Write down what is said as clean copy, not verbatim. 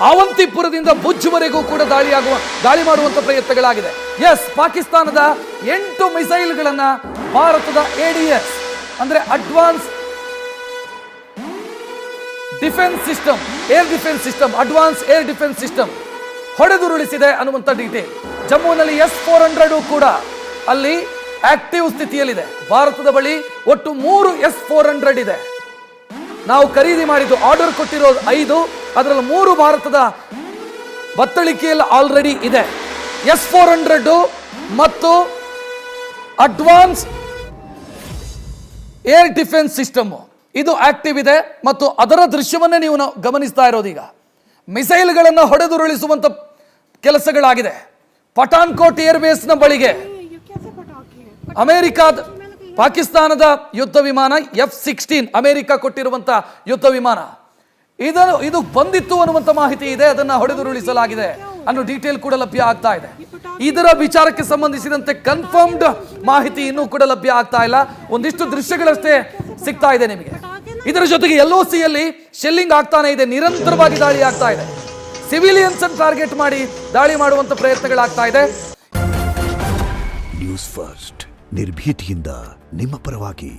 ಆವಂತಿಪುರದಿಂದ ಭುಜ್ವರೆಗೂ ಕೂಡ ದಾಳಿ ಮಾಡುವಂತ ಪ್ರಯತ್ನಗಳಾಗಿದೆ. ಎಸ್, ಪಾಕಿಸ್ತಾನದ 8 ಮಿಸೈಲ್ಗಳನ್ನ ಭಾರತದ ADS ಅಂದ್ರೆ advance defence system, advance air defence system ಹೊಡೆದುರುಳಿಸಿದೆ ಅನ್ನುವಂಥ ಡೀಟೇಲ್. ಜಮ್ಮುವಿನಲ್ಲಿ S-400 ಕೂಡ ಅಲ್ಲಿ ಆಕ್ಟಿವ್ ಸ್ಥಿತಿಯಲ್ಲಿದೆ. ಭಾರತದ ಬಳಿ ಒಟ್ಟು 3 S-400 ಇದೆ. ನಾವು ಖರೀದಿ ಮಾಡಿದ್ದು, ಆರ್ಡರ್ ಕೊಟ್ಟಿರೋದು 5, ಅದರಲ್ಲಿ 3 ಭಾರತದ ಬತ್ತಳಿಕೆಯಲ್ಲಿ ಆಲ್ರೆಡಿ ಇದೆ. S-400 ಮತ್ತು ಅಡ್ವಾನ್ಸ್ ಏರ್ ಡಿಫೆನ್ಸ್ ಸಿಸ್ಟಮ್ ಇದು ಆಕ್ಟಿವ್ ಇದೆ ಮತ್ತು ಅದರ ದೃಶ್ಯವನ್ನೇ ನೀವು ಗಮನಿಸ್ತಾ ಇರೋದೀಗ. ಮಿಸೈಲ್ಗಳನ್ನು ಹೊಡೆದುರುಳಿಸುವಂತ ಕೆಲಸಗಳಾಗಿದೆ. ಪಠಾನ್ಕೋಟ್ ಏರ್ಬೇಸ್ನ ಬಳಿಗೆ ಪಾಕಿಸ್ತಾನದ ಯುದ್ಧ ವಿಮಾನ F-16 ಅಮೆರಿಕ ಕೊಟ್ಟಿರುವಂತ ಯುದ್ಧ ವಿಮಾನ ಇದು ಬಂದಿತ್ತು ಅನ್ನುವಂತ ಮಾಹಿತಿ ಇದೆ. ಅದನ್ನ ಹೊಡೆದುರುಳಿಸಲಾಗಿದೆ ಅನ್ನೋ ಡೀಟೇಲ್ ಕೂಡ ಲಭ್ಯ ಆಗ್ತಾ ಇದೆ. ಇದರ ವಿಚಾರಕ್ಕೆ ಸಂಬಂಧಿಸಿದಂತೆ ಕನ್ಫರ್ಮ್ಡ್ ಮಾಹಿತಿ ಇನ್ನೂ ಕೂಡ ಲಭ್ಯ ಆಗ್ತಾ ಇಲ್ಲ. ಒಂದಿಷ್ಟು ದೃಶ್ಯಗಳಷ್ಟೇ ಸಿಗ್ತಾ ಇದೆ ನಿಮಗೆ. ಇದರ ಜೊತೆಗೆ LOC ಯಲ್ಲಿ ಶೆಲ್ಲಿಂಗ್ ಆಗ್ತಾನೆ ಇದೆ, ನಿರಂತರವಾಗಿ ದಾಳಿ ಆಗ್ತಾ ಇದೆ. ಸಿವಿಲಿಯನ್ಸ್ ಅನ್ನು ಟಾರ್ಗೆಟ್ ಮಾಡಿ ದಾಳಿ ಮಾಡುವಂತ ಪ್ರಯತ್ನಗಳಾಗ್ತಾ ಇದೆ. ನ್ಯೂಸ್ ಫಸ್ಟ್, ನಿರ್ಭೀತಿಯಿಂದ ನಿಮ್ಮ ಪರವಾಗಿ.